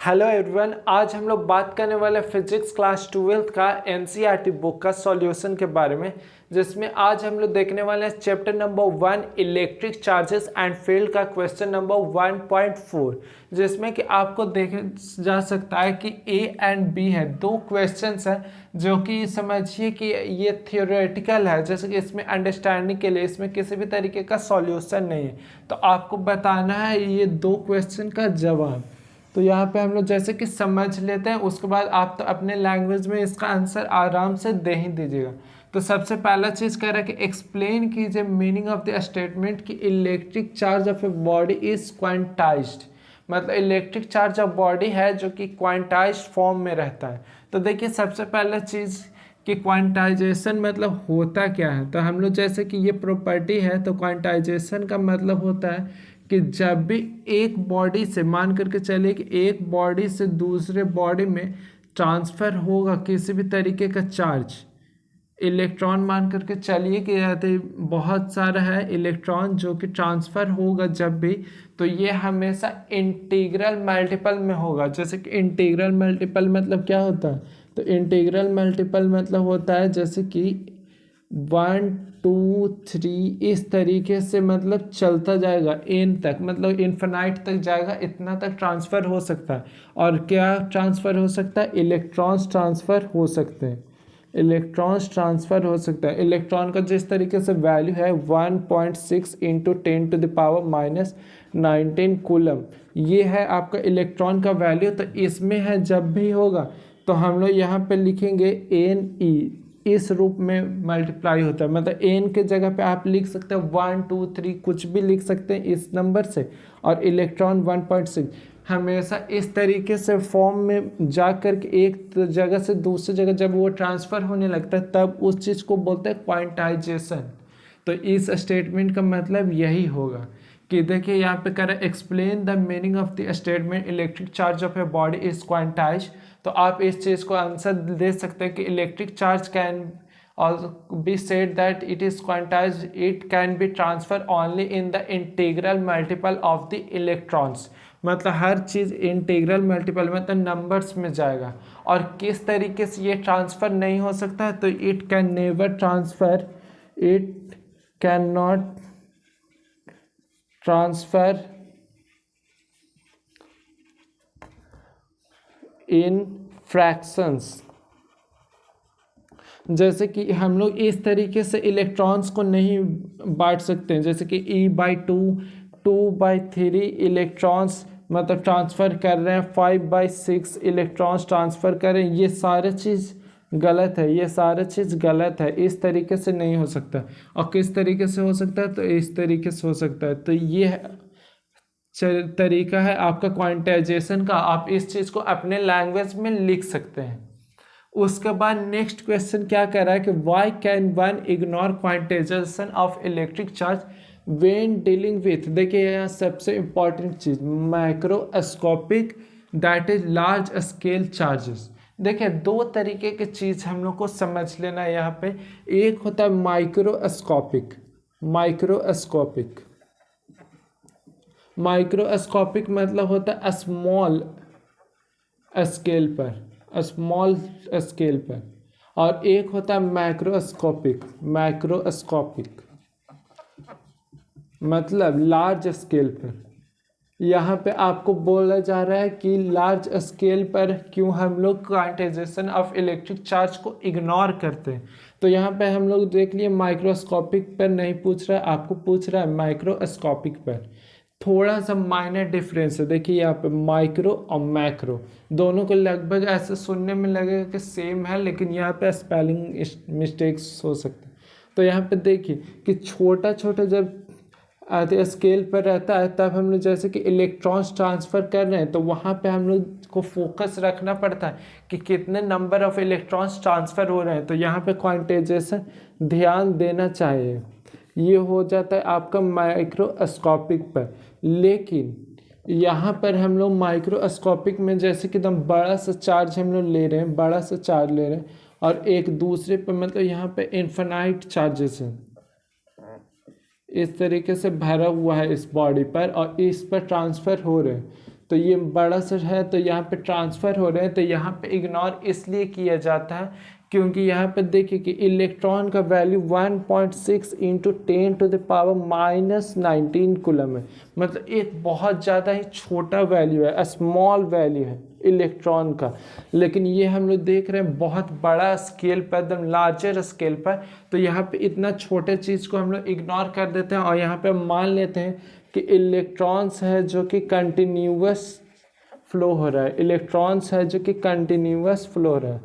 Hello everyone, आज हम लोग बात करने वाले फिजिक्स क्लास 12th का एनसीईआरटी बुक का सॉल्यूशन के बारे में, जिसमें आज हम लोग देखने वाले हैं chapter number 1 electric charges and field का क्वेश्चन नंबर 1.4, जिसमें कि आपको देखा जा सकता है कि ए एंड बी है, दो क्वेश्चंस हैं जो कि समझिए कि ये थियोरेटिकल है, जैसे कि इसमें अंडरस्टैंडिंग के लिए इसमें किसी भी तरीके का सॉल्यूशन नहीं है। तो आपको बताना है ये दो क्वेश्चन का जवाब। तो यहाँ पे हम लोग जैसे कि समझ लेते हैं, उसके बाद आप तो अपने लैंग्वेज में इसका आंसर आराम से दे ही दीजिएगा। तो सबसे पहला चीज़ कह रहा है कि एक्सप्लेन कीजिए मीनिंग ऑफ द स्टेटमेंट कि electric charge of a body is quantized. मतलब इलेक्ट्रिक चार्ज ऑफ बॉडी है जो कि क्वांटाइज्ड फॉर्म में रहता है। तो देखिए सबसे पहला चीज़ कि क्वांटाइजेशन मतलब होता क्या है। तो हम लोग जैसे कि ये प्रॉपर्टी है, तो क्वांटाइजेशन का मतलब होता है कि जब भी एक बॉडी से मान करके चलिए कि एक बॉडी से दूसरे बॉडी में ट्रांसफ़र होगा किसी भी तरीके का चार्ज, इलेक्ट्रॉन मान करके चलिए कि यदि बहुत सारा है इलेक्ट्रॉन जो कि ट्रांसफ़र होगा जब भी, तो ये हमेशा इंटीग्रल मल्टीपल में होगा। जैसे कि इंटीग्रल मल्टीपल मतलब क्या होता है, तो इंटीग्रल मल्टीपल मतलब होता है जैसे कि 1 2 3 इस तरीके से, मतलब चलता जाएगा एन तक, मतलब इन्फिनाइट तक जाएगा, इतना तक ट्रांसफ़र हो सकता है। और क्या ट्रांसफ़र हो सकता है, इलेक्ट्रॉन्स ट्रांसफ़र हो सकते हैं, इलेक्ट्रॉन्स ट्रांसफ़र हो सकता है। इलेक्ट्रॉन का जिस तरीके से वैल्यू है 1.6 इंटू 10⁻⁻19 कूलम, ये है आपका इलेक्ट्रॉन का वैल्यू। तो इसमें है जब भी होगा तो हम लोग यहाँ पे लिखेंगे एन ई, इस रूप में मल्टीप्लाई होता है। मतलब एन के जगह पे आप लिख सकते हैं 1 2 3 कुछ भी लिख सकते हैं इस नंबर से, और इलेक्ट्रॉन 1.6 हमेशा इस तरीके से फॉर्म में जा कर के एक जगह से दूसरी जगह जब वो ट्रांसफ़र होने लगता है तब उस चीज़ को बोलते हैं क्वांटाइजेशन। तो इस स्टेटमेंट का मतलब यही होगा कि देखिए यहाँ पे कह रहा है explain the meaning of the statement electric charge of a body is quantize. तो आप इस चीज़ को आंसर दे सकते हैं कि electric charge can also be said that it is quantized, it can be transferred only in the integral multiple of the electrons। मतलब हर चीज़ integral multiple मतलब numbers में जाएगा। और किस तरीके से ये ट्रांसफ़र नहीं हो सकता है, तो it can never transfer, it can not transfer in fractions. जैसे कि हम लोग इस तरीके से इलेक्ट्रॉन्स को नहीं बांट सकते हैं, जैसे कि E/2 2/3 इलेक्ट्रॉन्स मतलब ट्रांसफ़र कर रहे हैं, 5/6 इलेक्ट्रॉन्स ट्रांसफ़र कर रहे हैं। ये सारे चीज़ गलत है, ये सारे चीज़ गलत है, इस तरीके से नहीं हो सकता। और किस तरीके से हो सकता है, तो इस तरीके से हो सकता है। तो ये तरीका है आपका क्वांटाइजेशन का, आप इस चीज़ को अपने लैंग्वेज में लिख सकते हैं। उसके बाद नेक्स्ट क्वेश्चन क्या कह रहा है कि why can one ignore quantization of electric charge when dealing with, देखिए यहाँ सबसे इंपॉर्टेंट चीज़ microscopic that is large scale charges. देखिए दो तरीके की चीज़ हम लोग को समझ लेना है यहाँ पे। एक होता है माइक्रोस्कोपिक, माइक्रोस्कोपिक माइक्रोस्कोपिक मतलब होता है स्मॉल स्केल पर, स्मॉल स्केल पर। और एक होता है मैक्रोस्कोपिक, मैक्रोस्कोपिक मतलब लार्ज स्केल पर। यहाँ पे आपको बोला जा रहा है कि लार्ज स्केल पर क्यों हम लोग क्वांटाइजेशन ऑफ इलेक्ट्रिक चार्ज को इग्नोर करते हैं। तो यहाँ पे हम लोग देख लिए माइक्रोस्कोपिक पर नहीं पूछ रहा है, आपको पूछ रहा है माइक्रोस्कोपिक पर। थोड़ा सा माइनर डिफरेंस है, देखिए यहाँ पे माइक्रो और मैक्रो दोनों को लगभग ऐसे सुनने में लगेगा कि सेम है, लेकिन यहाँ पे स्पेलिंग मिस्टेक्स हो सकते हैं। तो यहाँ पे देखिए कि छोटा छोटा जब आधे स्केल पर रहता है तब हम लोग जैसे कि इलेक्ट्रॉन्स ट्रांसफ़र कर रहे हैं, तो वहाँ पे हम लोग को फोकस रखना पड़ता है कि कितने नंबर ऑफ इलेक्ट्रॉन्स ट्रांसफ़र हो रहे हैं। तो यहाँ पे क्वांटाइजेशन ध्यान देना चाहिए, ये हो जाता है आपका माइक्रोस्कोपिक पर। लेकिन यहाँ पर हम लोग माइक्रोस्कोपिक में जैसे कि एकदम बड़ा सा चार्ज हम लोग ले रहे हैं, बड़ा सा चार्ज ले रहे हैं, और एक दूसरे पर मतलब यहाँ पे इन्फिनाइट चार्जेस हैं, इस तरीके से भरा हुआ है इस बॉडी पर और इस पर ट्रांसफ़र हो रहे हैं। तो ये बड़ा सा है तो यहाँ पे ट्रांसफ़र हो रहे हैं, तो यहाँ पे इग्नोर इसलिए किया जाता है क्योंकि यहाँ पे देखिए कि इलेक्ट्रॉन का वैल्यू 1.6 इंटू 10⁻⁻19 कूलम है। मतलब एक बहुत ज़्यादा ही छोटा वैल्यू है, स्मॉल वैल्यू है इलेक्ट्रॉन का। लेकिन ये हम लोग देख रहे हैं बहुत बड़ा स्केल पर, एकदम लार्जर स्केल पर। तो यहाँ पे इतना छोटे चीज़ को हम लोग इग्नोर कर देते हैं और यहाँ पे मान लेते हैं कि इलेक्ट्रॉन्स है जो कि कंटिन्यूअस फ्लो हो रहा है, इलेक्ट्रॉन्स है जो कि कंटिन्यूअस फ्लो हो रहा है,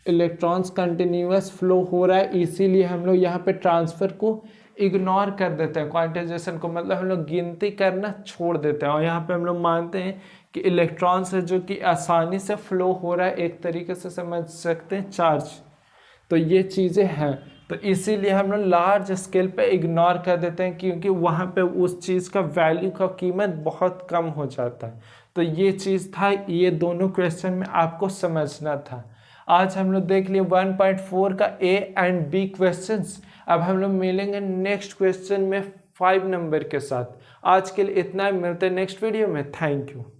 इलेक्ट्रॉन्स कंटिन्यूअस फ्लो हो रहा है। इसीलिए हम लोग यहाँ पे ट्रांसफ़र को इग्नोर कर देते हैं, क्वांटाइजेशन को, मतलब हम लोग गिनती करना छोड़ देते हैं। और यहाँ पे हम लोग मानते हैं कि इलेक्ट्रॉन्स है जो कि आसानी से फ्लो हो रहा है, एक तरीके से समझ सकते हैं चार्ज। तो ये चीज़ें हैं, तो इसीलिए हम लोग लार्ज स्केल पे इग्नोर कर देते हैं क्योंकि वहाँ पे उस चीज़ का वैल्यू का कीमत बहुत कम हो जाता है। तो ये चीज़ था, ये दोनों क्वेश्चन में आपको समझना था। आज हम लोग देख लिए 1.4 का ए एंड बी क्वेश्चंस। अब हम लोग मिलेंगे नेक्स्ट क्वेश्चन में 5 नंबर के साथ। आज के लिए इतना, मिलते हैं नेक्स्ट वीडियो में। Thank you.